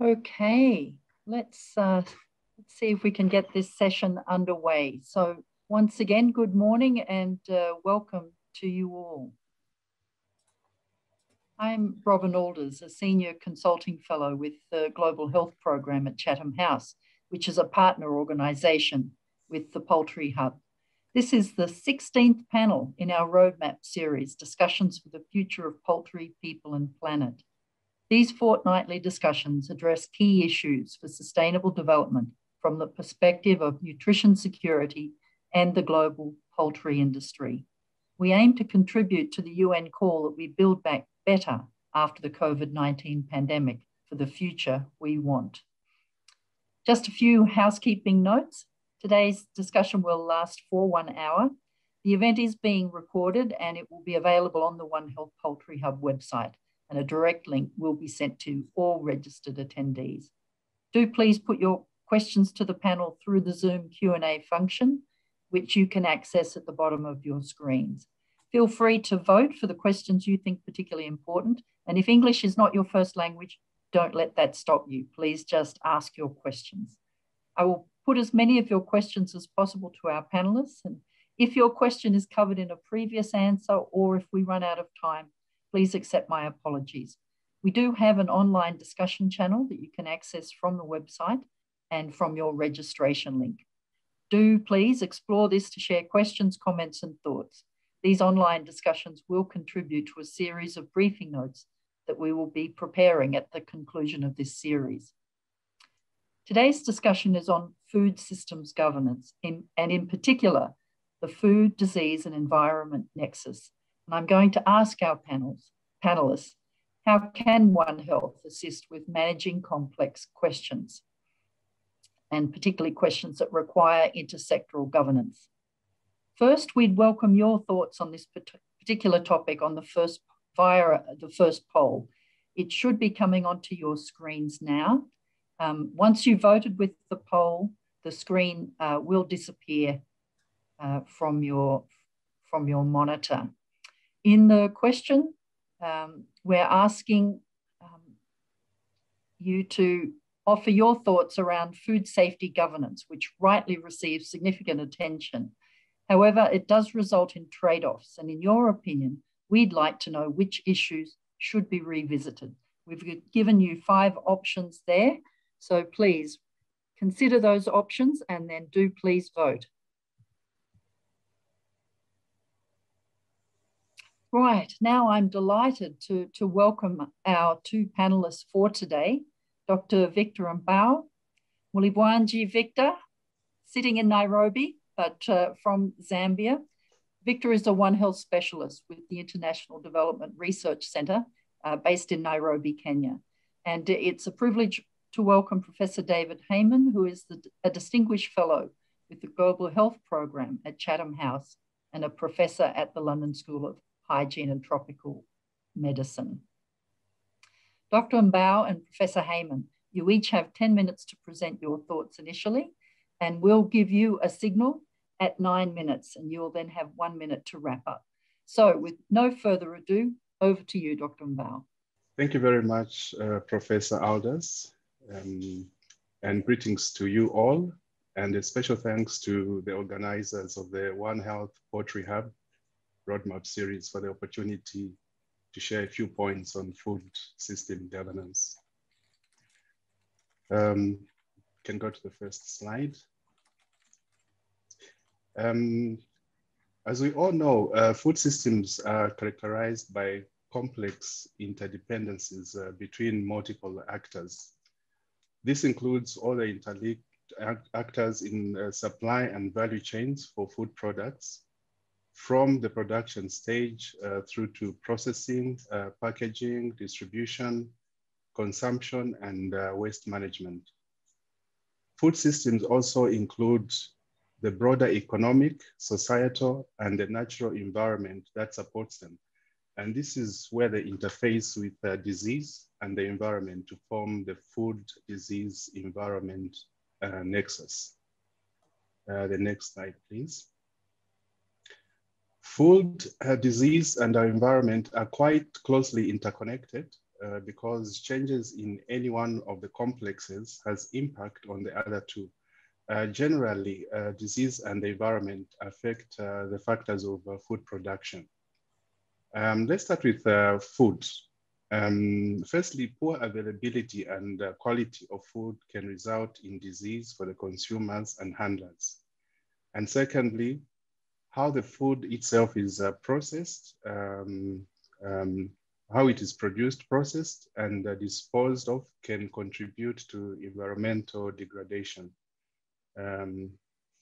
Okay, let's see if we can get this session underway. So once again, good morning and welcome to you all. I'm Robyn Alders, a Senior Consulting Fellow with the Global Health Program at Chatham House, which is a partner organisation with the Poultry Hub. This is the 16th panel in our Roadmap series, Discussions for the Future of Poultry, People and Planet. These fortnightly discussions address key issues for sustainable development from the perspective of nutrition security and the global poultry industry. We aim to contribute to the UN call that we build back better after the COVID-19 pandemic for the future we want. Just a few housekeeping notes. Today's discussion will last for 1 hour. The event is being recorded and it will be available on the One Health Poultry Hub website, and a direct link will be sent to all registered attendees. Do please put your questions to the panel through the Zoom Q&A function, which you can access at the bottom of your screens. Feel free to vote for the questions you think particularly important. And if English is not your first language, don't let that stop you. Please just ask your questions. I will put as many of your questions as possible to our panelists. And if your question is covered in a previous answer, or if we run out of time, please accept my apologies. We do have an online discussion channel that you can access from the website and from your registration link. Do please explore this to share questions, comments, and thoughts. These online discussions will contribute to a series of briefing notes that we will be preparing at the conclusion of this series. Today's discussion is on food systems governance, and in particular, the food, disease, and environment nexus. And I'm going to ask our panelists, how can One Health assist with managing complex questions, and particularly questions that require intersectoral governance? First, we'd welcome your thoughts on this particular topic on via the first poll. It should be coming onto your screens now. Once you've voted with the poll, the screen will disappear from your monitor. In the question, we're asking you to offer your thoughts around food safety governance, which rightly receives significant attention. However, it does result in trade-offs, and in your opinion, we'd like to know which issues should be revisited. We've given you 5 options there, so please consider those options and then do please vote. Right, now I'm delighted to welcome our 2 panelists for today, Dr. Victor Mbao. Mulibwanji Victor, sitting in Nairobi, but from Zambia. Victor is a One Health specialist with the International Development Research Centre based in Nairobi, Kenya. And it's a privilege to welcome Professor David Heymann, who is a distinguished fellow with the Global Health Program at Chatham House and a professor at the London School of Hygiene and Tropical Medicine. Dr. Mbao and Professor Heymann, you each have 10 minutes to present your thoughts initially, and we'll give you a signal at 9 minutes, and you'll then have 1 minute to wrap up. So with no further ado, over to you, Dr. Mbao. Thank you very much, Professor Alders, and greetings to you all, and a special thanks to the organizers of the One Health Poultry Hub Roadmap series for the opportunity to share a few points on food system governance. Can go to the first slide. As we all know, food systems are characterized by complex interdependencies between multiple actors. This includes all the interlinked actors in supply and value chains for food products, from the production stage through to processing, packaging, distribution, consumption, and waste management. Food systems also include the broader economic, societal, and the natural environment that supports them. And this is where they interface with disease and the environment to form the food disease environment nexus. The next slide, please. Food, disease, and our environment are quite closely interconnected, because changes in any one of the complexes has impact on the other two. Generally, disease and the environment affect the factors of food production. Let's start with food. Firstly, poor availability and quality of food can result in disease for the consumers and handlers. And secondly, how the food itself is processed, how it is produced, processed, and disposed of can contribute to environmental degradation.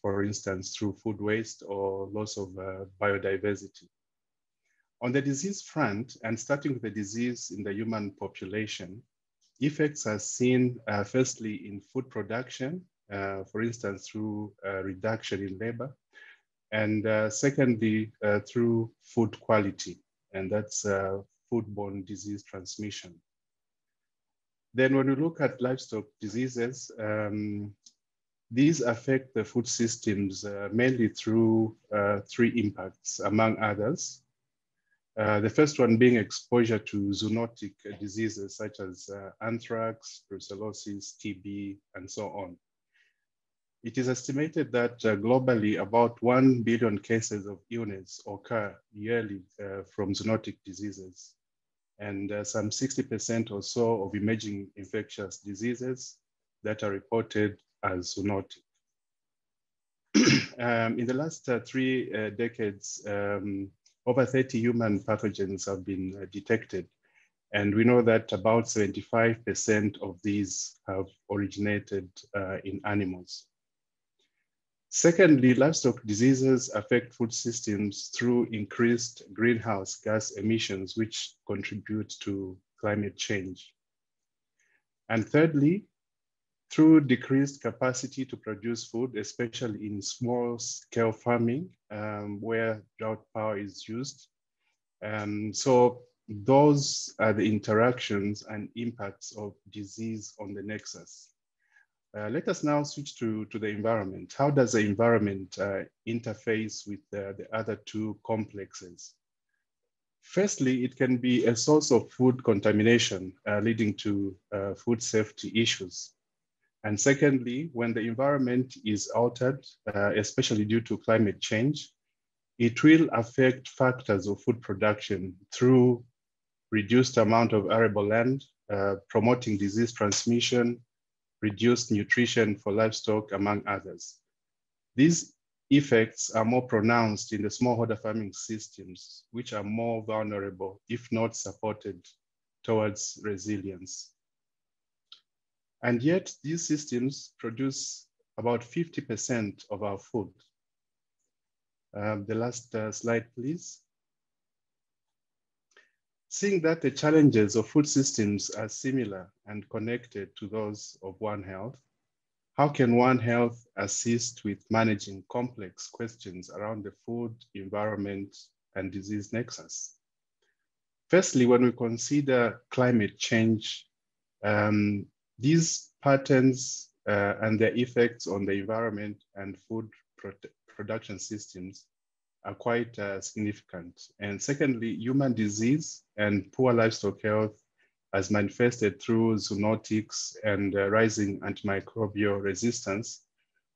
For instance, through food waste or loss of biodiversity. On the disease front, and starting with the disease in the human population, effects are seen firstly in food production, for instance, through reduction in labor, and secondly, through food quality, and that's foodborne disease transmission. Then when we look at livestock diseases, these affect the food systems mainly through three impacts, among others. The first one being exposure to zoonotic diseases such as anthrax, brucellosis, TB, and so on. It is estimated that globally about 1 billion cases of illness occur yearly from zoonotic diseases, and some 60% or so of emerging infectious diseases that are reported as zoonotic. In the last 3 decades, over 30 human pathogens have been detected. And we know that about 75% of these have originated in animals. Secondly, livestock diseases affect food systems through increased greenhouse gas emissions, which contribute to climate change. And thirdly, through decreased capacity to produce food, especially in small-scale farming, where drought power is used. So those are the interactions and impacts of disease on the nexus. Let us now switch to the environment. How does the environment interface with the other two complexes? Firstly, it can be a source of food contamination, leading to food safety issues. And secondly, when the environment is altered, especially due to climate change, it will affect factors of food production through reduced amount of arable land, promoting disease transmission, reduced nutrition for livestock, among others. These effects are more pronounced in the smallholder farming systems, which are more vulnerable, if not supported towards resilience. And yet these systems produce about 50% of our food. The last slide, please. Seeing that the challenges of food systems are similar and connected to those of One Health, how can One Health assist with managing complex questions around the food, environment, and disease nexus? Firstly, when we consider climate change, these patterns and their effects on the environment and food production systems are quite significant. And secondly, human disease and poor livestock health as manifested through zoonotics and rising antimicrobial resistance,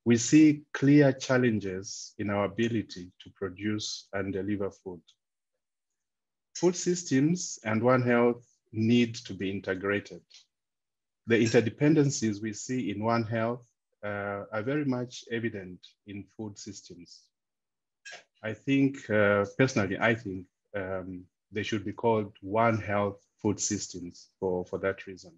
we see clear challenges in our ability to produce and deliver food. Food systems and One Health need to be integrated. The interdependencies we see in One Health are very much evident in food systems. I think, personally, I think they should be called One Health food systems for that reason.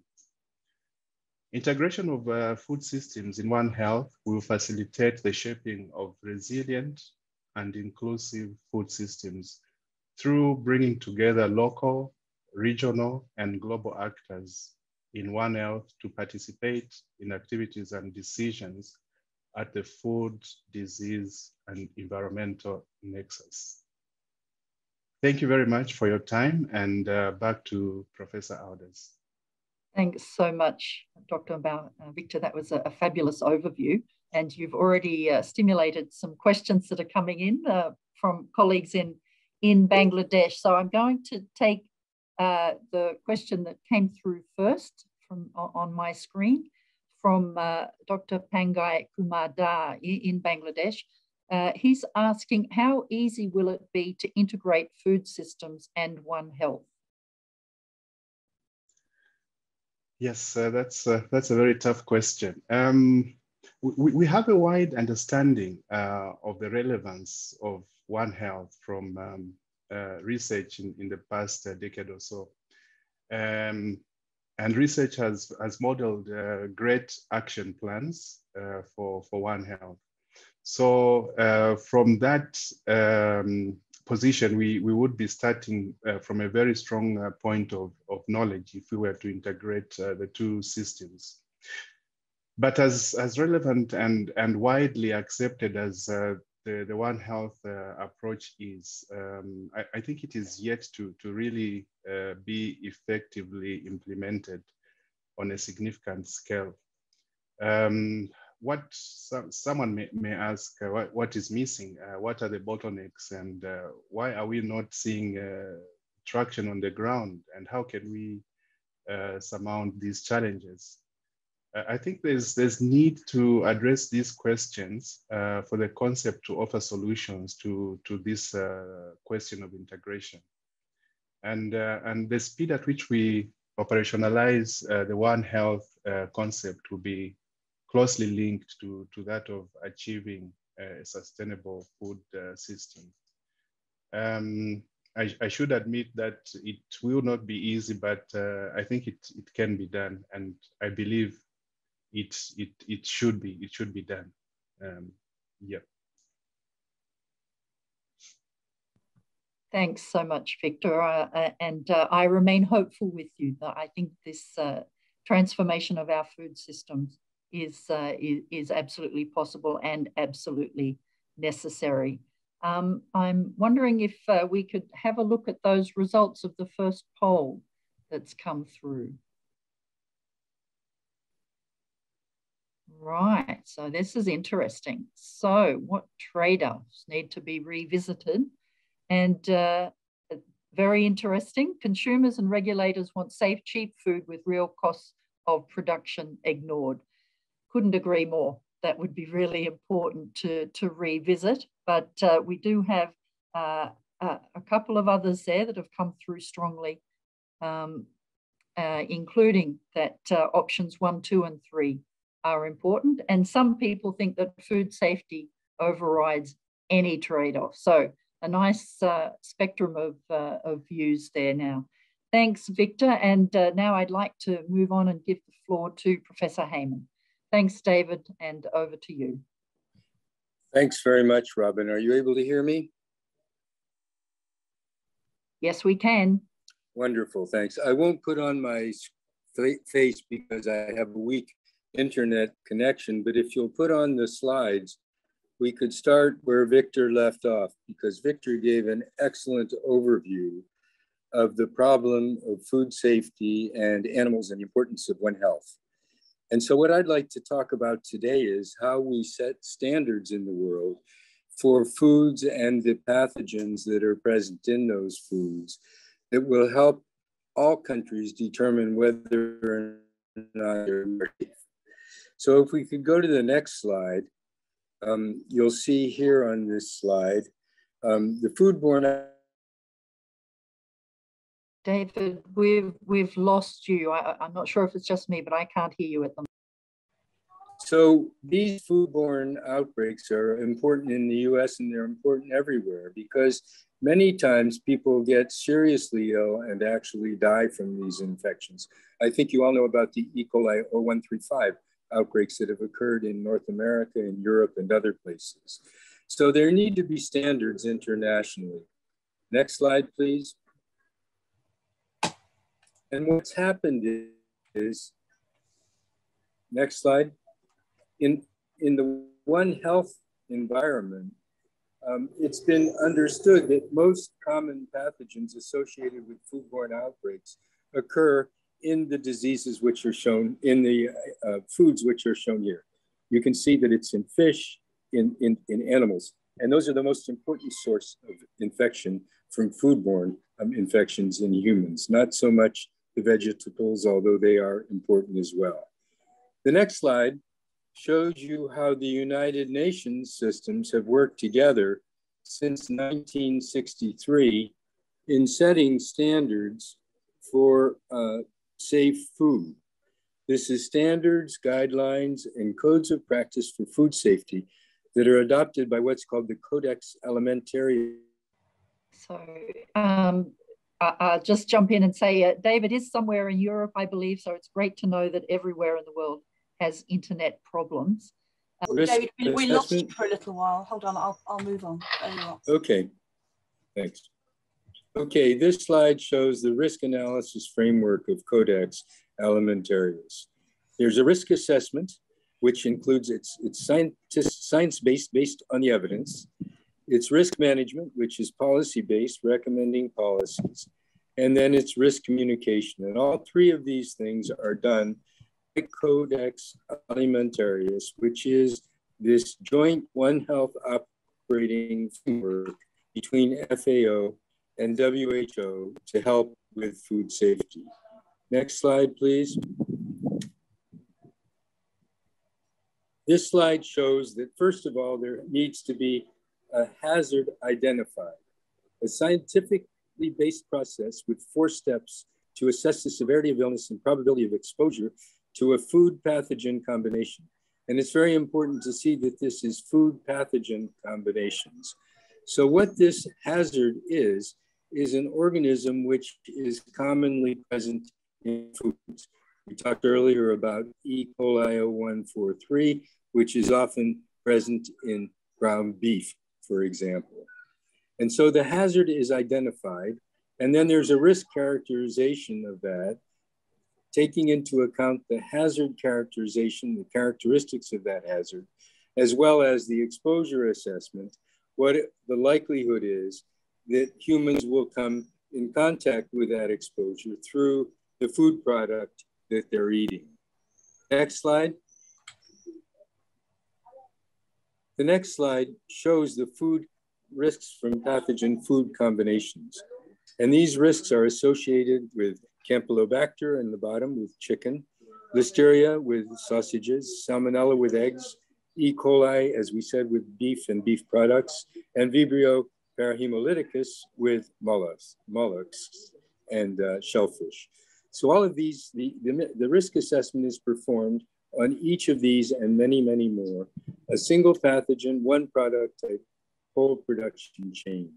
Integration of food systems in One Health will facilitate the shaping of resilient and inclusive food systems through bringing together local, regional, and global actors in One Health to participate in activities and decisions at the food, disease, and environmental nexus. Thank you very much for your time, and back to Professor Alders. Thanks so much, Dr. Mbao. Victor, that was a fabulous overview, and you've already stimulated some questions that are coming in from colleagues in Bangladesh. So I'm going to take the question that came through first on my screen from Dr. Pangai Kumar Da in Bangladesh. He's asking, how easy will it be to integrate food systems and One Health? Yes, that's a very tough question. We have a wide understanding of the relevance of One Health from research in the past decade or so. And research has modeled great action plans for One Health. So from that position, we would be starting from a very strong point of knowledge if we were to integrate the two systems. But as relevant and widely accepted as the One Health approach is, I think it is yet to really be effectively implemented on a significant scale. What someone may ask, what is missing? What are the bottlenecks, and why are we not seeing traction on the ground? And how can we surmount these challenges? I think there's need to address these questions for the concept to offer solutions to this question of integration. And the speed at which we operationalize the One Health concept will be closely linked to that of achieving a sustainable food system. I should admit that it will not be easy, but I think it can be done, and I believe it should be done. Yeah. Thanks so much, Victor, and I remain hopeful with you. I think this transformation of our food systems is absolutely possible and absolutely necessary. I'm wondering if we could have a look at those results of the first poll that's come through. Right, so this is interesting. So what trade-offs need to be revisited? And very interesting, consumers and regulators want safe, cheap food with real costs of production ignored. Couldn't agree more. That would be really important to revisit. But we do have a couple of others there that have come through strongly, including that options 1, 2, and 3 are important. And some people think that food safety overrides any trade-off. So a nice spectrum of views there now. Thanks, Victor. And now I'd like to move on and give the floor to Professor Heymann. Thanks, David, and over to you. Thanks very much, Robyn. Are you able to hear me? Yes, we can. Wonderful, thanks. I won't put on my face because I have a weak internet connection, but if you'll put on the slides, we could start where Victor left off, because Victor gave an excellent overview of the problem of food safety and animals and the importance of One Health. And so what I'd like to talk about today is how we set standards in the world for foods and the pathogens that are present in those foods that will help all countries determine whether or not they're safe. So if we could go to the next slide, you'll see here on this slide, the foodborne. David, we've lost you. I'm not sure if it's just me, but I can't hear you at the moment. So these foodborne outbreaks are important in the US and they're important everywhere because many times people get seriously ill and actually die from these infections. I think you all know about the E. coli 0135 outbreaks that have occurred in North America and Europe and other places. So there need to be standards internationally. Next slide, please. And what's happened is, next slide, in the One Health environment, it's been understood that most common pathogens associated with foodborne outbreaks occur in the diseases which are shown in the foods which are shown here. You can see that it's in fish, in animals, and those are the most important source of infection from foodborne infections in humans, not so much the vegetables, although they are important as well. The next slide shows you how the United Nations systems have worked together since 1963 in setting standards for safe food. This is standards, guidelines, and codes of practice for food safety that are adopted by what's called the Codex Alimentarius. So I'll just jump in and say, David is somewhere in Europe, I believe, so it's great to know that everywhere in the world has internet problems. David, we lost you for a little while. Hold on, I'll move on. Okay, thanks. Okay, this slide shows the risk analysis framework of Codex Alimentarius. There's a risk assessment, which includes it's science-based, based on the evidence. It's risk management, which is policy-based, recommending policies. And then it's risk communication. And all three of these things are done by Codex Alimentarius, which is this joint One Health operating framework between FAO and WHO to help with food safety. Next slide, please. This slide shows that, first of all, there needs to be a hazard identified, a scientifically based process with 4 steps to assess the severity of illness and probability of exposure to a food pathogen combination. And it's very important to see that this is food pathogen combinations. So what this hazard is an organism which is commonly present in foods. We talked earlier about E. coli 0143, which is often present in ground beef, for example. And so the hazard is identified, and then there's a risk characterization of that, taking into account the hazard characterization, the characteristics of that hazard, as well as the exposure assessment, what the likelihood is that humans will come in contact with that exposure through the food product that they're eating. Next slide. The next slide shows the food risks from pathogen food combinations. And these risks are associated with Campylobacter in the bottom with chicken, Listeria with sausages, Salmonella with eggs, E. coli, as we said, with beef and beef products, and Vibrio parahemolyticus with mollusks and shellfish. So all of these, the risk assessment is performed on each of these and many, many more. A single pathogen, one product type, whole production chain.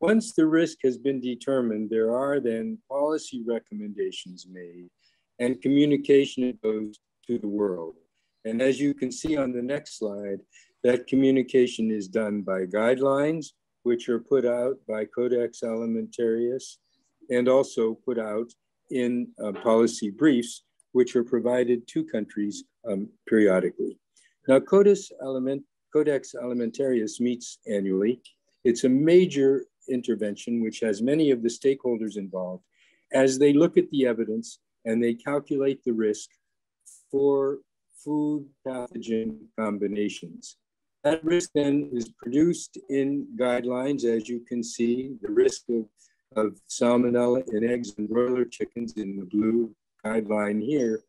Once the risk has been determined, there are then policy recommendations made and communication goes to the world. And as you can see on the next slide, that communication is done by guidelines, which are put out by Codex Alimentarius and also put out in policy briefs, which are provided to countries periodically. Now, Codex Alimentarius meets annually. It's a major intervention which has many of the stakeholders involved as they look at the evidence and they calculate the risk for food pathogen combinations. That risk then is produced in guidelines, as you can see, the risk of salmonella in eggs and broiler chickens in the blue guideline here.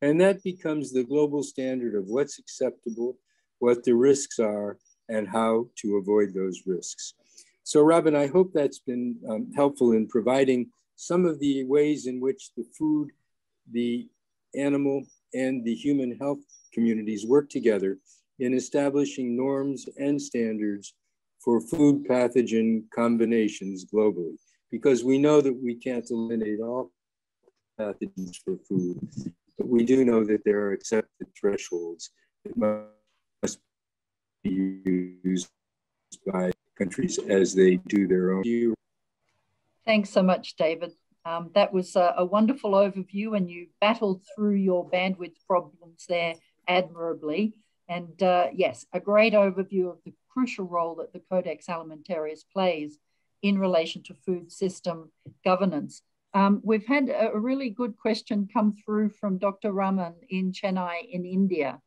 And that becomes the global standard of what's acceptable, what the risks are, and how to avoid those risks. So Robyn, I hope that's been helpful in providing some of the ways in which the food, the animal, and the human health communities work together in establishing norms and standards for food pathogen combinations globally, because we know that we can't eliminate all pathogens for food, but we do know that there are accepted thresholds that must be used by countries as they do their own. Thanks so much, David. That was a wonderful overview, and you battled through your bandwidth problems there admirably. And yes, a great overview of the crucial role that the Codex Alimentarius plays in relation to food system governance. We've had a really good question come through from Dr. Raman in Chennai in India.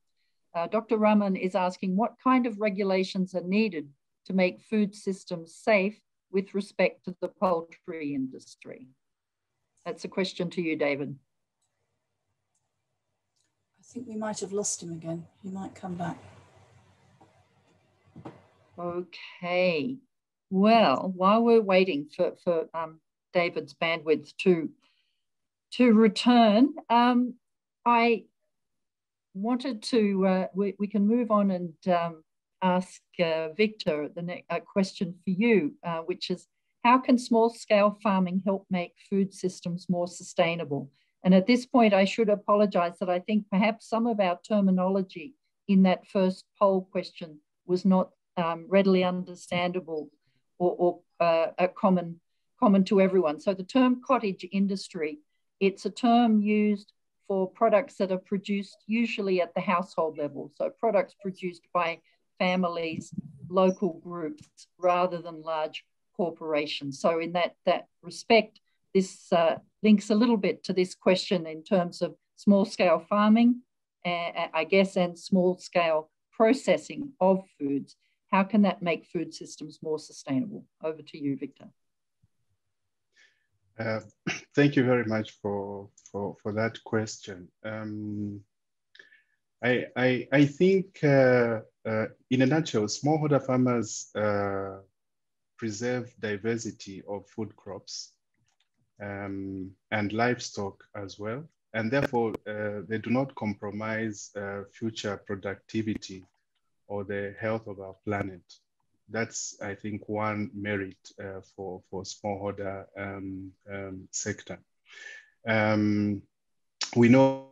Dr. Raman is asking what kind of regulations are needed to make food systems safe with respect to the poultry industry? That's a question to you, David. I think we might have lost him again. He might come back. Okay. Well, while we're waiting for David's bandwidth to return, I wanted to, we can move on and ask Victor a question for you, which is, how can small-scale farming help make food systems more sustainable? And at this point, I should apologize that I think perhaps some of our terminology in that first poll question was not readily understandable or common to everyone. So the term cottage industry, it's a term used for products that are produced usually at the household level. So products produced by families, local groups, rather than large corporations. So in that respect, this links a little bit to this question in terms of small-scale farming, I guess, and small-scale processing of foods. How can that make food systems more sustainable? Over to you, Victor. Thank you very much for that question. I think, in a nutshell, smallholder farmers preserve diversity of food crops and livestock as well, and therefore they do not compromise future productivity or the health of our planet. That's, I think, one merit for smallholder sector. We know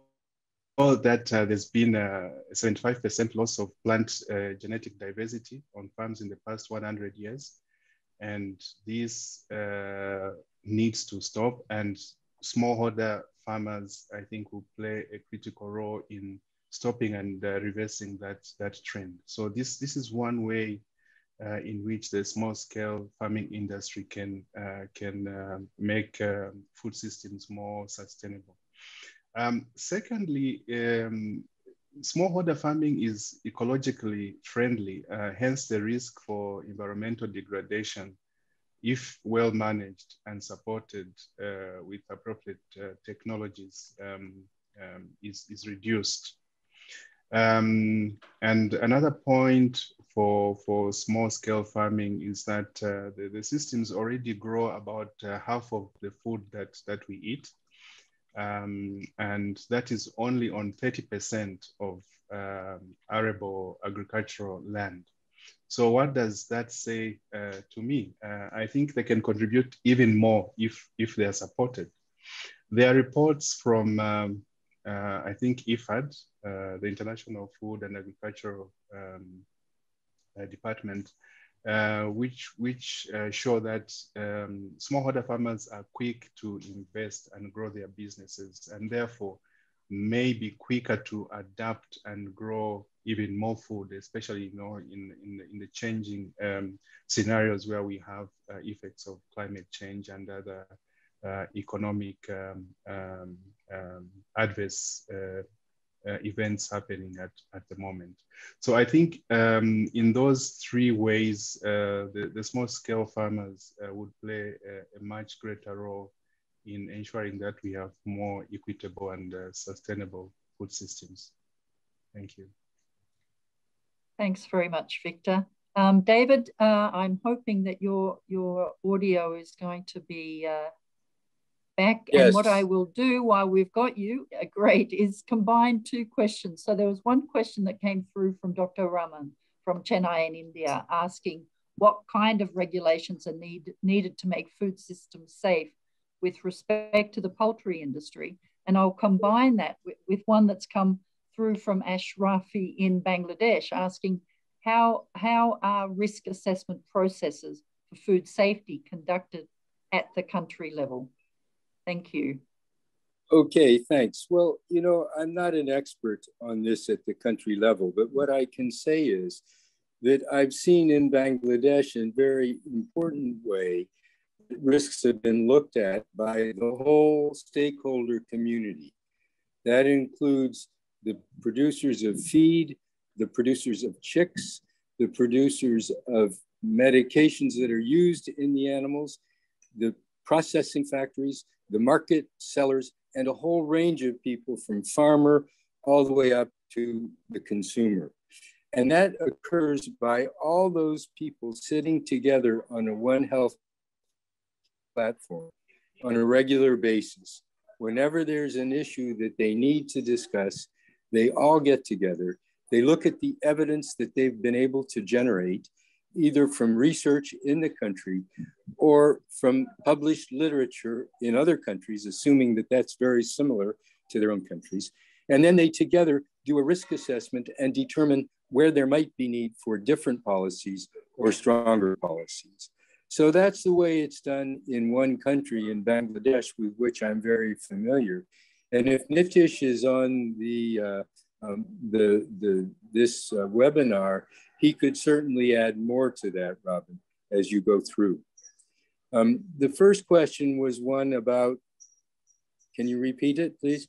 that there's been a 75% loss of plant genetic diversity on farms in the past 100 years. And this needs to stop, and smallholder farmers, I think, will play a critical role in stopping and reversing that trend. So this is one way in which the small-scale farming industry can make food systems more sustainable. Secondly, smallholder farming is ecologically friendly, hence the risk for environmental degradation, if well managed and supported with appropriate technologies, is reduced. And another point for small-scale farming is that the systems already grow about half of the food that we eat. And that is only on 30% of arable agricultural land. So what does that say to me? I think they can contribute even more if they are supported. There are reports from, I think, IFAD, the International Food and Agricultural Department, which show that smallholder farmers are quick to invest and grow their businesses, and therefore may be quicker to adapt and grow even more food, especially in the changing scenarios where we have effects of climate change and other economic adverse events happening at the moment. So I think in those three ways, the small-scale farmers would play a much greater role in ensuring that we have more equitable and sustainable food systems. Thank you. Thanks very much, Victor. David, I'm hoping that your audio is going to be back. Yes. And what I will do while we've got you, great, is combine two questions. So there was one question that came through from Dr. Raman from Chennai in India, asking what kind of regulations are needed to make food systems safe with respect to the poultry industry. And I'll combine that with one that's come through from Ashrafi in Bangladesh, asking how are risk assessment processes for food safety conducted at the country level? Thank you. Okay, thanks. Well, I'm not an expert on this at the country level, but what I can say is that I've seen in Bangladesh in a very important way that risks have been looked at by the whole stakeholder community. That includes the producers of feed, the producers of chicks, the producers of medications that are used in the animals, the processing factories, the market sellers, and a whole range of people from farmer all the way up to the consumer. And that occurs by all those people sitting together on a One Health platform on a regular basis. Whenever there's an issue that they need to discuss, they all get together. They look at the evidence that they've been able to generate, either from research in the country or from published literature in other countries, assuming that that's very similar to their own countries. And then they together do a risk assessment and determine where there might be need for different policies or stronger policies. So that's the way it's done in one country, in Bangladesh, with which I'm very familiar. And if Nitish is on this webinar, he could certainly add more to that, Robyn, as you go through. The first question was one about, can you repeat it, please?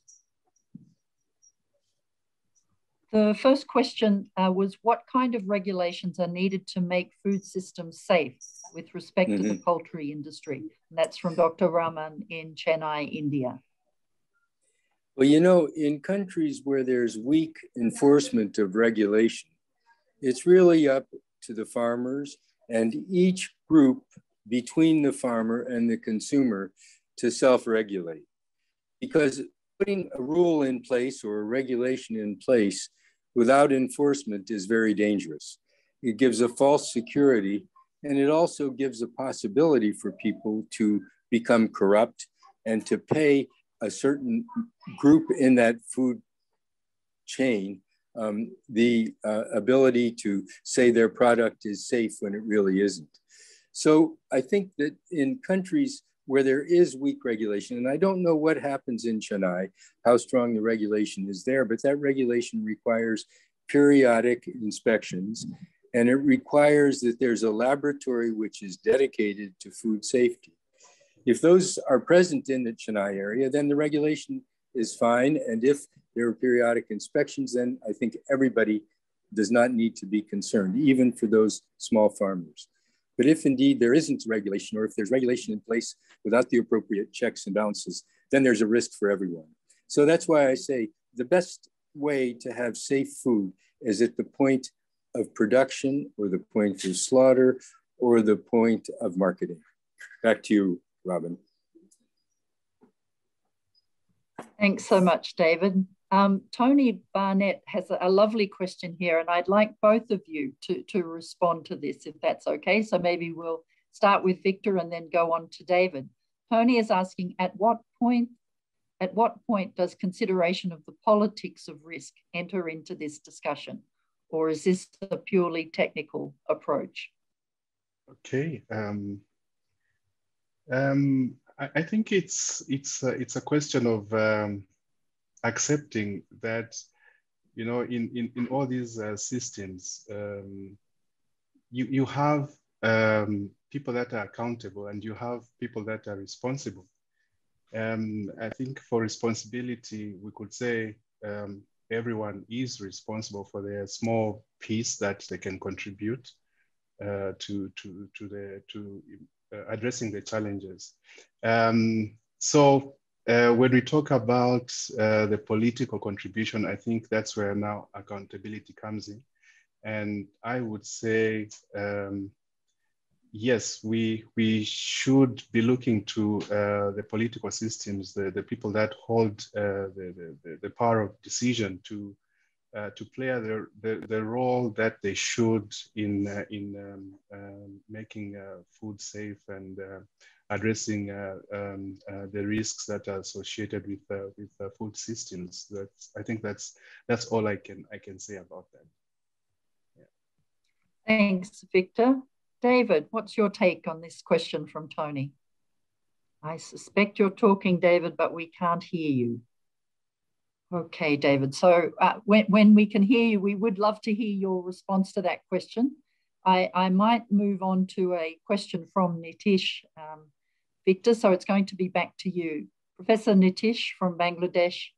The first question was, what kind of regulations are needed to make food systems safe with respect to the poultry industry? And that's from Dr. Raman in Chennai, India. Well, you know, in countries where there's weak enforcement of regulation, it's really up to the farmers and each group between the farmer and the consumer to self-regulate. Because putting a rule in place or a regulation in place without enforcement is very dangerous. It gives a false security, and it also gives a possibility for people to become corrupt and to pay a certain group in that food chain the ability to say their product is safe when it really isn't. So I think that in countries where there is weak regulation, and I don't know what happens in Chennai, how strong the regulation is there, but that regulation requires periodic inspections, and it requires that there's a laboratory which is dedicated to food safety. If those are present in the Chennai area, then the regulation is fine. And if there are periodic inspections, then I think everybody does not need to be concerned, even for those small farmers. But if indeed there isn't regulation, or if there's regulation in place without the appropriate checks and balances, then there's a risk for everyone. So that's why I say the best way to have safe food is at the point of production, or the point of slaughter, or the point of marketing. Back to you, Robyn. Thanks so much, David. Tony Barnett has a lovely question here, and I'd like both of you to respond to this, if that's okay. So maybe we'll start with Victor and then go on to David. Tony is asking, at what point does consideration of the politics of risk enter into this discussion? Or is this a purely technical approach? Okay. I think it's a question of accepting that, you know, in all these systems, you have people that are accountable and you have people that are responsible. I think for responsibility, we could say everyone is responsible for their small piece that they can contribute to addressing the challenges. So when we talk about the political contribution, I think that's where now accountability comes in. And I would say, yes, we should be looking to the political systems, the people that hold the power of decision to play the role that they should in making food safe and addressing the risks that are associated with food systems. I think that's all I can say about that. Yeah. Thanks, Victor. David, what's your take on this question from Tony? I suspect you're talking, David, but we can't hear you. Okay, David. So when we can hear you, we would love to hear your response to that question. I might move on to a question from Nitish, Victor, so it's going to be back to you. Professor Nitish from Bangladesh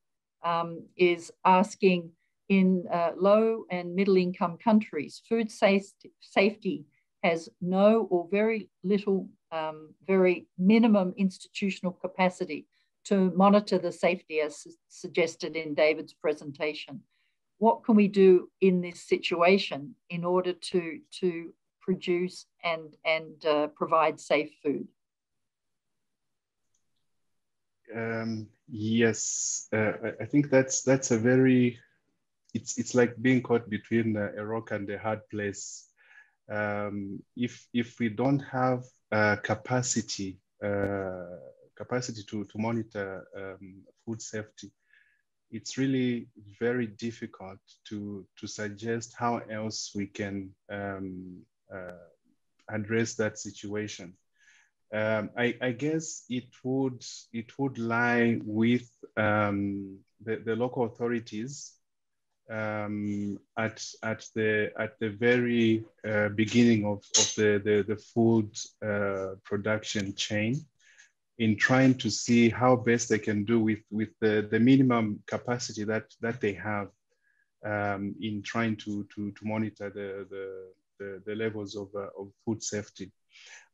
is asking, in low and middle income countries, food safety has no or very little, very minimum institutional capacity to monitor the safety as suggested in David's presentation. What can we do in this situation in order to produce and provide safe food? Yes, I think that's a very, it's like being caught between a rock and a hard place. If we don't have capacity to monitor food safety, it's really very difficult to suggest how else we can address that situation. I guess it would lie with the local authorities at the very beginning of the food production chain, in trying to see how best they can do with the minimum capacity that they have in trying to monitor the levels of food safety.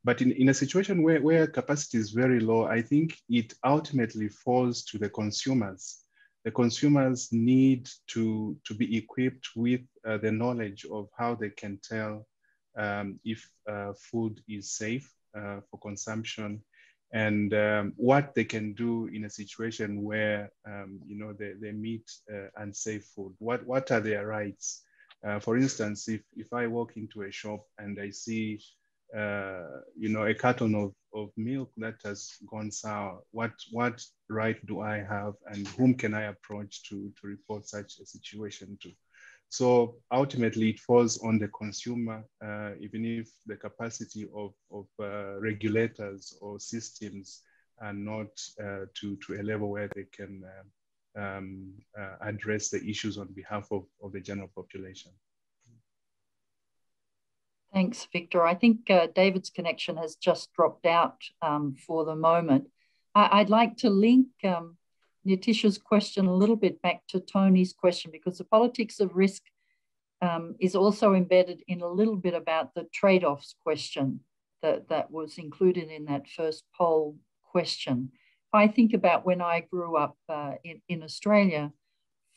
But in a situation where capacity is very low, I think it ultimately falls to the consumers. The consumers need to be equipped with the knowledge of how they can tell if food is safe for consumption, and what they can do in a situation where they meet unsafe food. What are their rights? For instance, if I walk into a shop and I see a carton of milk that has gone sour, what right do I have, and whom can I approach to report such a situation to? So ultimately it falls on the consumer, even if the capacity of regulators or systems are not to a level where they can address the issues on behalf of the general population. Thanks, Victor. I think David's connection has just dropped out for the moment. I'd like to link Nitisha's question a little bit back to Tony's question, because the politics of risk is also embedded in a little bit about the trade-offs question that was included in that first poll question. If I think about when I grew up in Australia,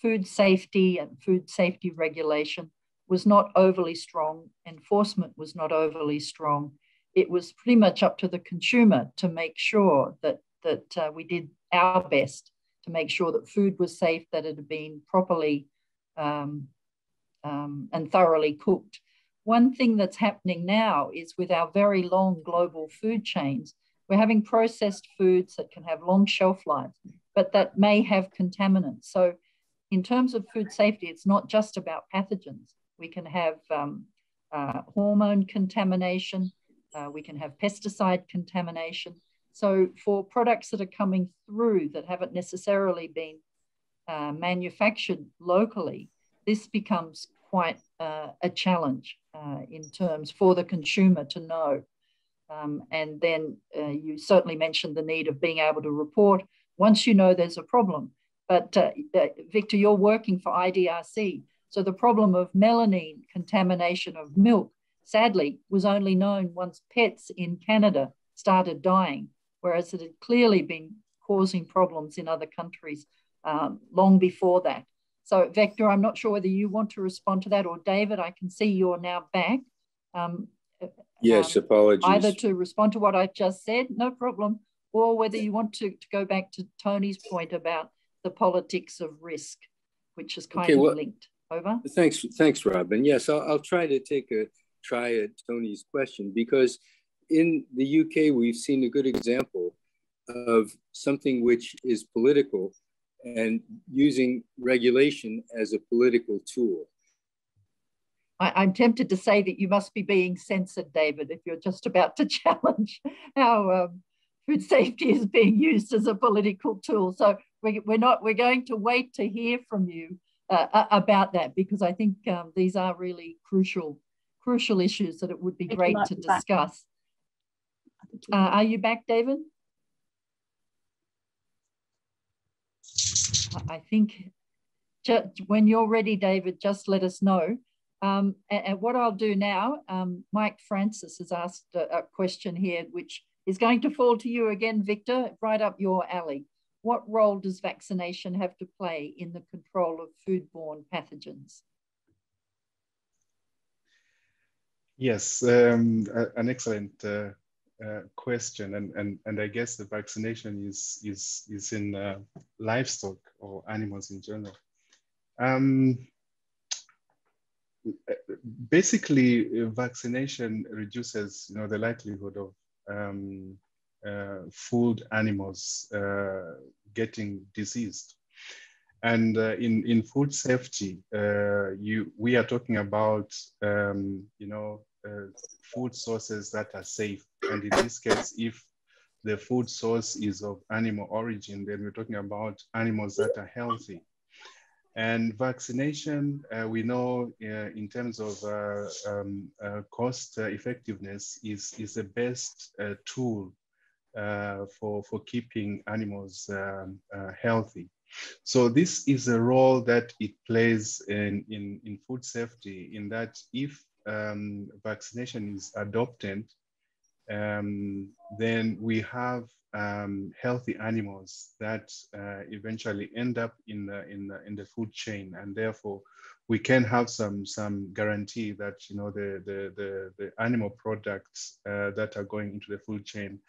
food safety and food safety regulation was not overly strong. Enforcement was not overly strong. It was pretty much up to the consumer to make sure that we did our best to make sure that food was safe, that it had been properly and thoroughly cooked. One thing that's happening now is with our very long global food chains, we're having processed foods that can have long shelf lives, but that may have contaminants. So in terms of food safety, it's not just about pathogens. We can have hormone contamination. We can have pesticide contamination. So for products that are coming through that haven't necessarily been manufactured locally, this becomes quite a challenge in terms for the consumer to know. And then you certainly mentioned the need of being able to report once you know there's a problem. But Victor, you're working for IDRC. So the problem of melanine contamination of milk, sadly, was only known once pets in Canada started dying, whereas it had clearly been causing problems in other countries long before that. So Victor, I'm not sure whether you want to respond to that, or David, I can see you're now back. Yes, apologies. Either to respond to what I just said, no problem, or whether you want to go back to Tony's point about the politics of risk, which is kind of linked. Over. Thanks, Robyn. Yes, I'll try to take a try at Tony's question, because in the UK, we've seen a good example of something which is political and using regulation as a political tool. I'm tempted to say that you must be being censored, David, if you're just about to challenge how food safety is being used as a political tool. So we're going to wait to hear from you about that, because I think these are really crucial issues that it would be great to discuss. Are you back, David? I think when you're ready, David, just let us know. And what I'll do now, Mike Francis has asked a question here, which is going to fall to you again, Victor, right up your alley. What role does vaccination have to play in the control of foodborne pathogens? Yes, an excellent question, and I guess the vaccination is in livestock or animals in general. Basically, vaccination reduces, the likelihood of food animals getting diseased. And in food safety, we are talking about, food sources that are safe. And in this case, if the food source is of animal origin, then we're talking about animals that are healthy. And vaccination, we know in terms of cost effectiveness is the best tool for keeping animals healthy. So this is a role that it plays in food safety, in that if vaccination is adopted, then we have healthy animals that eventually end up in the food chain, and therefore we can have some guarantee that the animal products that are going into the food chain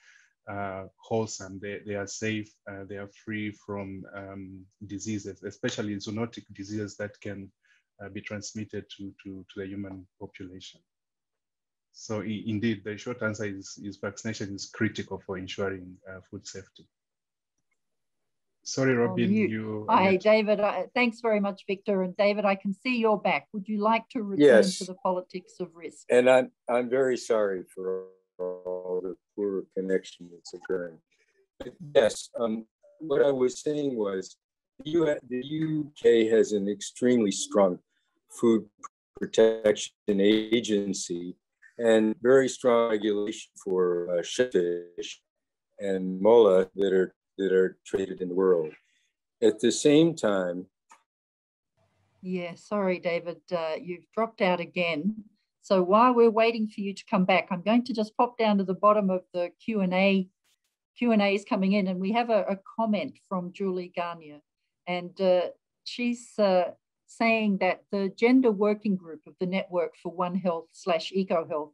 wholesome, they are safe, they are free from diseases, especially zoonotic diseases that can be transmitted to the human population. So indeed, the short answer is vaccination is critical for ensuring food safety. Sorry, Robyn, Hi, David. Thanks very much, Victor. And David, I can see you're back. Would you like to return to the politics of risk? And I'm very sorry for all the poor connection that's occurring. But yes, what I was saying was the UK has an extremely strong food protection agency and very strong regulation for shellfish and mola that are traded in the world. At the same time, yeah, sorry, David, you've dropped out again. So while we're waiting for you to come back, I'm going to just pop down to the bottom of the Q&A. Q&A is coming in, and we have a comment from Julie Garnier, and she's saying that the gender working group of the Network for One Health / Eco Health,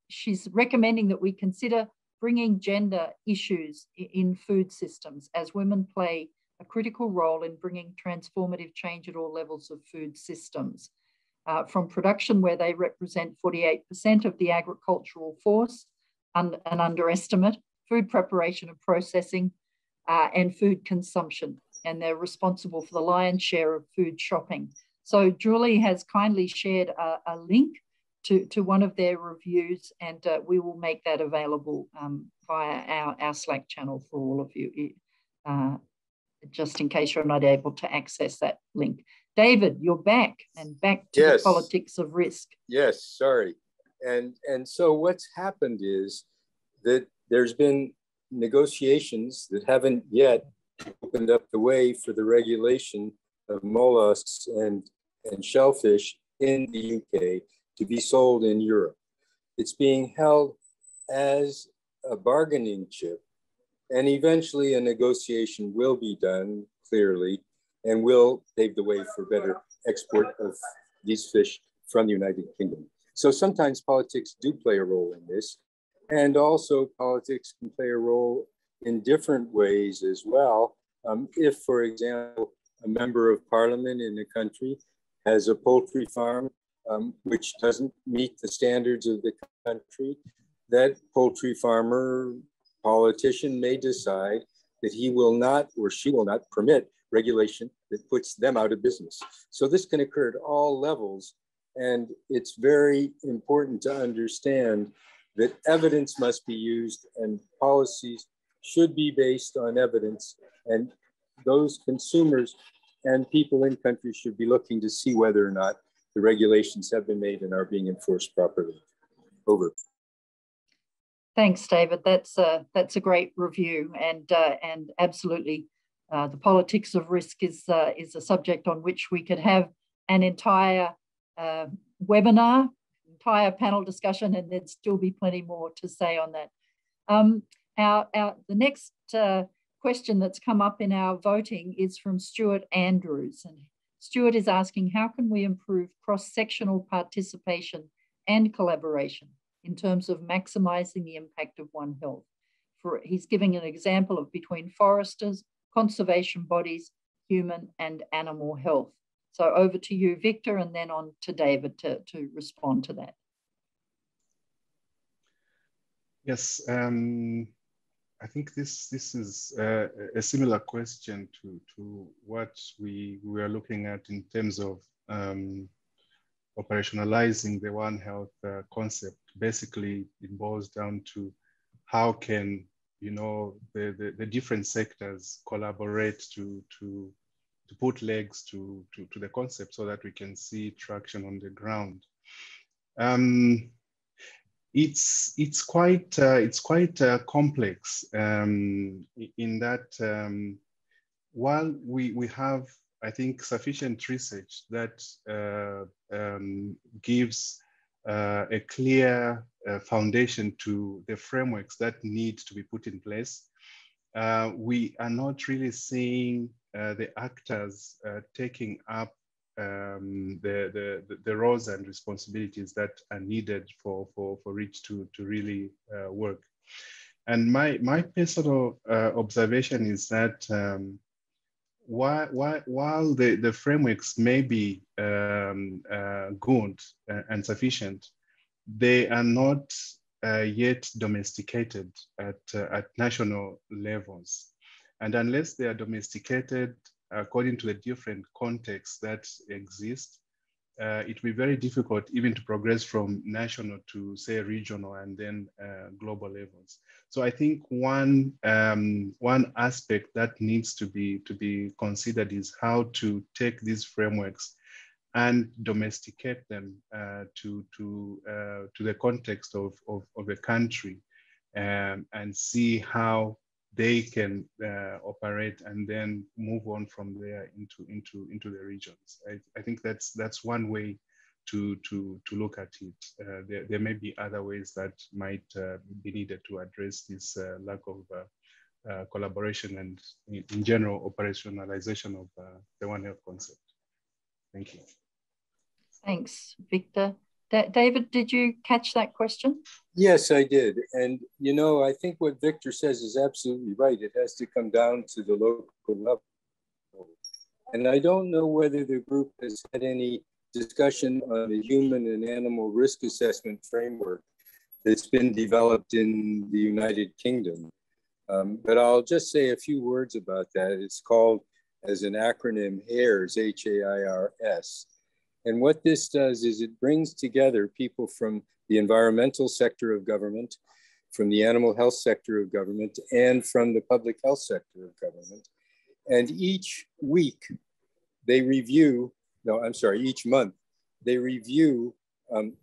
she's recommending that we consider bringing gender issues in food systems, as women play a critical role in bringing transformative change at all levels of food systems. From production, where they represent 48% of the agricultural force, an underestimate, food preparation and processing, and food consumption. And they're responsible for the lion's share of food shopping. So Julie has kindly shared a link to one of their reviews, and we will make that available via our Slack channel for all of you, just in case you're not able to access that link. David, you're back, and back to the politics of risk. Yes, sorry. And so what's happened is that there's been negotiations that haven't yet opened up the way for the regulation of mollusks and shellfish in the UK to be sold in Europe. It's being held as a bargaining chip, and eventually a negotiation will be done clearly and will pave the way for better export of these fish from the United Kingdom. So sometimes politics do play a role in this, and also politics can play a role in different ways as well. If, for example, a member of parliament in a country has a poultry farm which doesn't meet the standards of the country, that poultry farmer, politician may decide that he will not or she will not permit regulation that puts them out of business. So this can occur at all levels. And it's very important to understand that evidence must be used and policies should be based on evidence. And those consumers and people in countries should be looking to see whether or not the regulations have been made and are being enforced properly. Over. Thanks, David. That's a great review, and absolutely, the politics of risk is a subject on which we could have an entire webinar, entire panel discussion, and there'd still be plenty more to say on that. The next question that's come up in our voting is from Stuart Andrews. And Stuart is asking, how can we improve cross-sectional participation and collaboration in terms of maximising the impact of One Health? He's giving an example of between foresters, conservation bodies, human and animal health. So over to you, Victor, and then on to David to respond to that. Yes, I think this is a similar question to what we are looking at in terms of operationalizing the One Health concept. Basically, it boils down to how can the different sectors collaborate to put legs to the concept so that we can see traction on the ground. It's quite complex in that while we have, I think, sufficient research that gives a clear foundation to the frameworks that need to be put in place, we are not really seeing the actors taking up the roles and responsibilities that are needed for it to really work. And my personal observation is that while the frameworks may be good and sufficient, they are not yet domesticated at national levels. And unless they are domesticated according to the different contexts that exist, it will be very difficult even to progress from national to, say, regional and then global levels. So I think one aspect that needs to be considered is how to take these frameworks and domesticate them to the context of a country, and see how they can operate and then move on from there into the regions. I think that's one way to look at it. There may be other ways that might be needed to address this lack of collaboration and in general operationalization of the One Health concept. Thank you. Thanks, Victor. David, did you catch that question? Yes, I did. And, I think what Victor says is absolutely right. It has to come down to the local level. And I don't know whether the group has had any discussion on the human and animal risk assessment framework that's been developed in the United Kingdom. But I'll just say a few words about that. It's called, as an acronym, HAIRS, H-A-I-R-S. And what this does is it brings together people from the environmental sector of government, from the animal health sector of government, and from the public health sector of government. And each week they review, each month, they review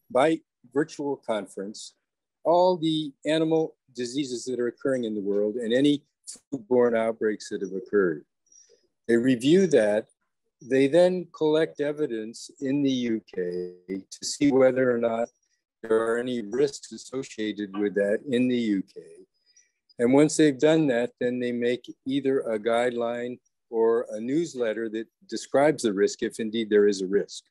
by virtual conference all the animal diseases that are occurring in the world and any foodborne outbreaks that have occurred. They review that. They then collect evidence in the UK to see whether or not there are any risks associated with that in the UK. And once they've done that, then they make either a guideline or a newsletter that describes the risk, if indeed there is a risk.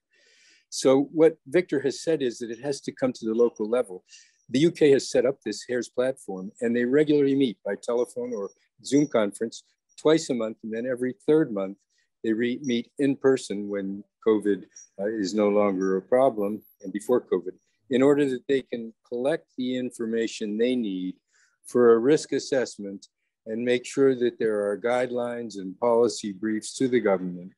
So what Victor has said is that it has to come to the local level. The UK has set up this HAIRS platform, and they regularly meet by telephone or Zoom conference twice a month, and then every third month, they meet in person when COVID is no longer a problem, and before COVID, in order that they can collect the information they need for a risk assessment and make sure that there are guidelines and policy briefs to the government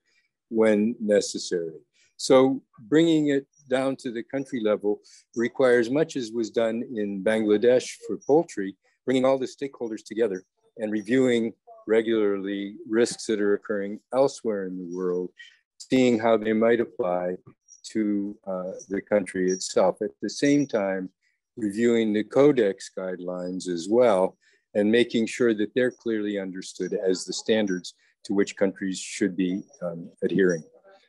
when necessary. So bringing it down to the country level requires much as was done in Bangladesh for poultry, bringing all the stakeholders together and reviewing regularly risks that are occurring elsewhere in the world, seeing how they might apply to the country itself. At the same time, reviewing the Codex guidelines as well, and making sure that they're clearly understood as the standards to which countries should be adhering.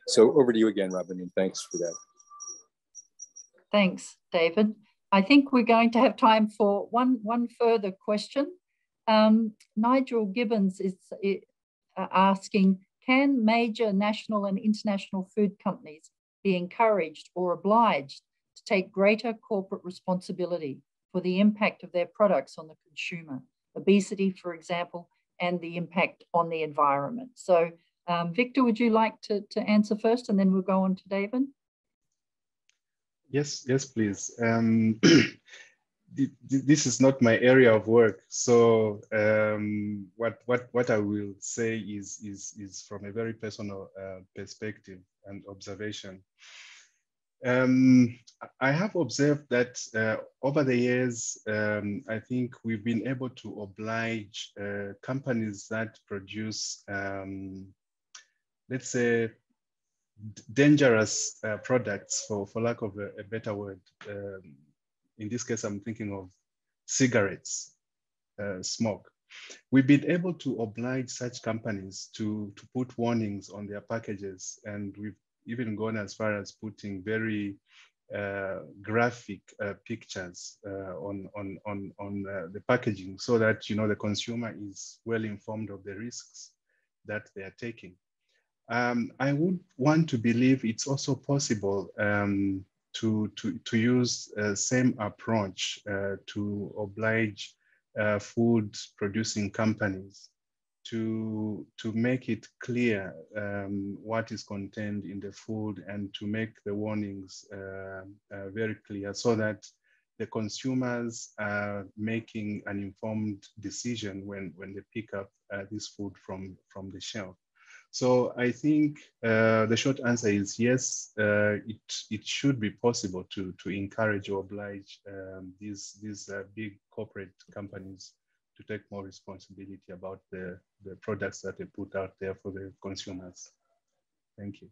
So over to you again, Robyn, and thanks for that. Thanks, David. I think we're going to have time for one further question. Nigel Gibbons is asking, can major national and international food companies be encouraged or obliged to take greater corporate responsibility for the impact of their products on the consumer? Obesity, for example, and the impact on the environment. So, Victor, would you like to answer first, and then we'll go on to David? Yes, please. This is not my area of work, so what I will say is from a very personal perspective and observation. I have observed that over the years, I think we've been able to oblige companies that produce, let's say, dangerous products, for lack of a better word. In this case, I'm thinking of cigarettes, smoke. We've been able to oblige such companies to put warnings on their packages, and we've even gone as far as putting very graphic pictures on the packaging, so that the consumer is well informed of the risks that they are taking. I would want to believe it's also possible to use the same approach to oblige food producing companies to make it clear what is contained in the food, and to make the warnings very clear, so that the consumers are making an informed decision when they pick up this food from the shelf. So I think the short answer is yes, it should be possible to encourage or oblige these big corporate companies to take more responsibility about the products that they put out there for the consumers. Thank you.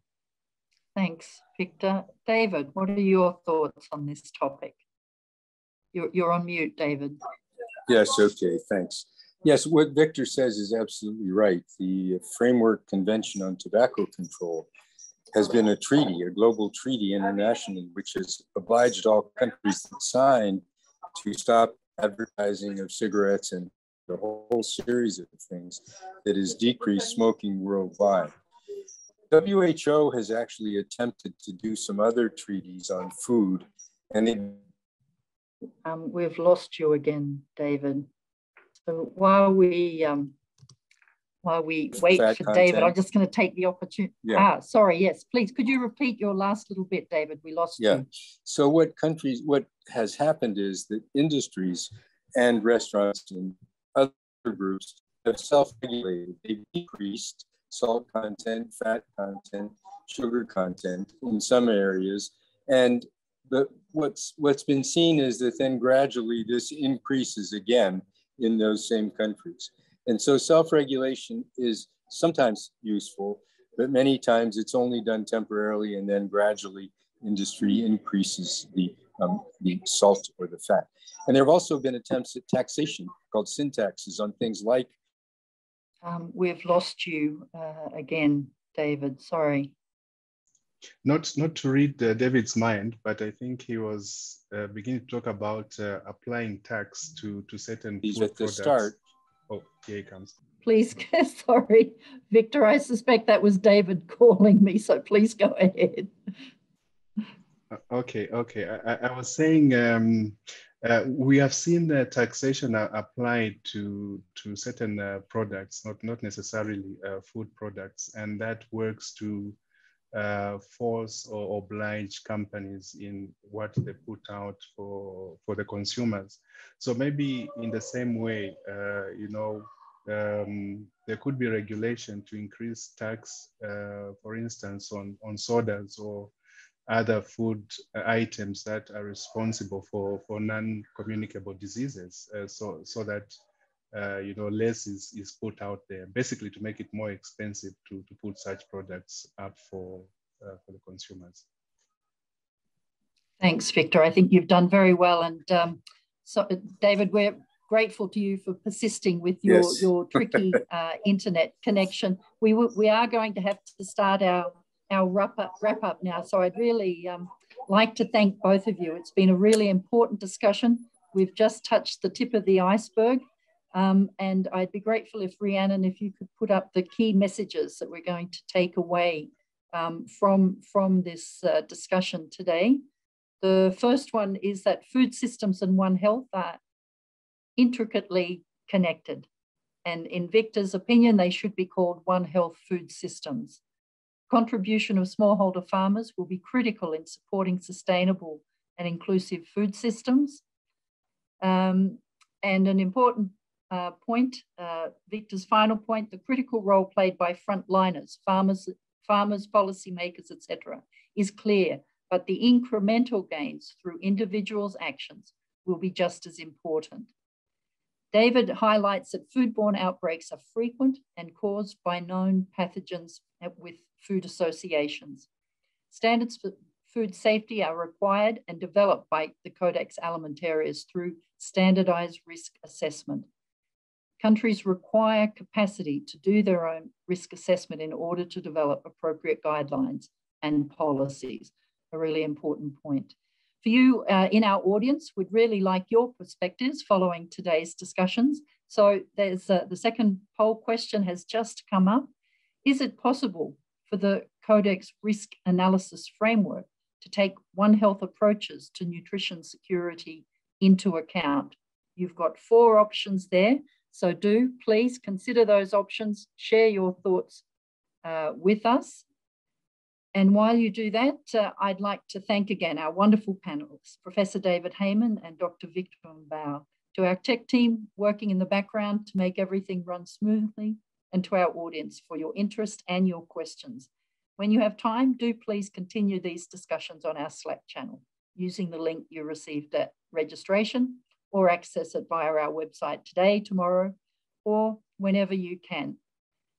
Thanks, Victor. David, what are your thoughts on this topic? You're on mute, David. Yes, okay, thanks. Yes, what Victor says is absolutely right. The Framework Convention on Tobacco Control has been a treaty, a global treaty internationally, which has obliged all countries that signed to stop advertising of cigarettes and a whole series of things that has decreased smoking worldwide. WHO has actually attempted to do some other treaties on food, and we've lost you again, David. So while we wait for content. David, I'm just going to take the opportunity. Yeah. Sorry, yes, please. Could you repeat your last little bit, David? We lost you. So what has happened is that industries and restaurants and other groups have self-regulated. They've decreased salt content, fat content, sugar content in some areas. But what's been seen is that then gradually this increases again in those same countries. And so self-regulation is sometimes useful, but many times it's only done temporarily, and then gradually industry increases the salt or the fat. And there have also been attempts at taxation called sin taxes on things like. We've lost you again, David, sorry. Not to read David's mind, but I think he was beginning to talk about applying tax to certain food at the products. Start. Oh, here he comes. Please, sorry, Victor, I suspect that was David calling me, so please go ahead. Okay. I was saying we have seen the taxation applied to certain products, not necessarily food products, and that works to force or oblige companies in what they put out for the consumers. So maybe in the same way, there could be regulation to increase tax, for instance, on sodas or other food items that are responsible for non-communicable diseases, so that less is put out there, basically to make it more expensive to put such products up for the consumers. Thanks, Victor. I think you've done very well. And so, David, we're grateful to you for persisting with your tricky internet connection. We are going to have to start our our wrap up now. So I'd really like to thank both of you. It's been a really important discussion. We've just touched the tip of the iceberg. And I'd be grateful if Rhiannon, if you could put up the key messages that we're going to take away from this discussion today. The first one is that food systems and One Health are intricately connected. And in Victor's opinion, they should be called One Health food systems. Contribution of smallholder farmers will be critical in supporting sustainable and inclusive food systems. And an important point, Victor's final point, the critical role played by frontliners, farmers, policymakers, etc., is clear, but the incremental gains through individuals' actions will be just as important. David highlights that foodborne outbreaks are frequent and caused by known pathogens with food associations. Standards for food safety are required and developed by the Codex Alimentarius through standardized risk assessment. Countries require capacity to do their own risk assessment in order to develop appropriate guidelines and policies. A really important point. For you in our audience, we'd really like your perspectives following today's discussions. So there's the second poll question has just come up. Is it possible for the Codex risk analysis framework to take One Health approaches to nutrition security into account? You've got 4 options there. So do please consider those options, share your thoughts with us. And while you do that, I'd like to thank again our wonderful panelists, Professor David Heymann and Dr. Victor Mbao, to our tech team working in the background to make everything run smoothly, and to our audience for your interest and your questions. When you have time, do please continue these discussions on our Slack channel using the link you received at registration, or access it via our website today, tomorrow, or whenever you can.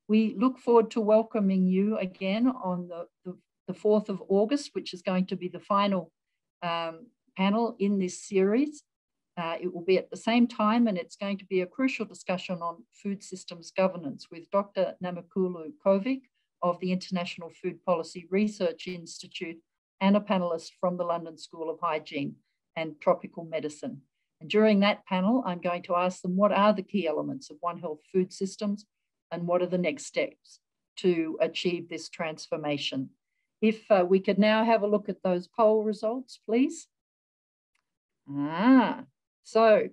We look forward to welcoming you again on the 4th of August, which is going to be the final panel in this series. It will be at the same time, and it's going to be a crucial discussion on food systems governance with Dr. Namakulu Kovic of the International Food Policy Research Institute and a panelist from the London School of Hygiene and Tropical Medicine. And during that panel, I'm going to ask them what are the key elements of One Health food systems and what are the next steps to achieve this transformation. If we could now have a look at those poll results, please. So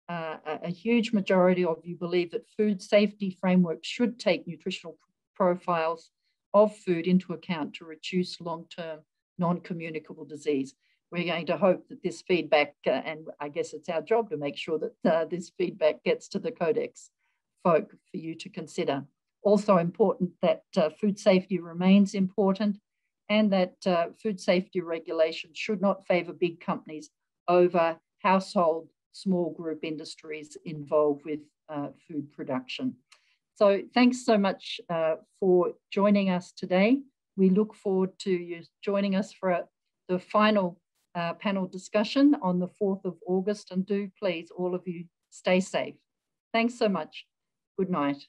a huge majority of you believe that food safety frameworks should take nutritional profiles of food into account to reduce long-term non-communicable disease. We're going to hope that this feedback, and I guess it's our job to make sure that this feedback gets to the Codex folk for you to consider. Also important that food safety remains important, and that food safety regulation should not favour big companies over household small group industries involved with food production. So thanks so much for joining us today. We look forward to you joining us for the final panel discussion on the 4th of August, and do please, all of you, stay safe. Thanks so much. Good night.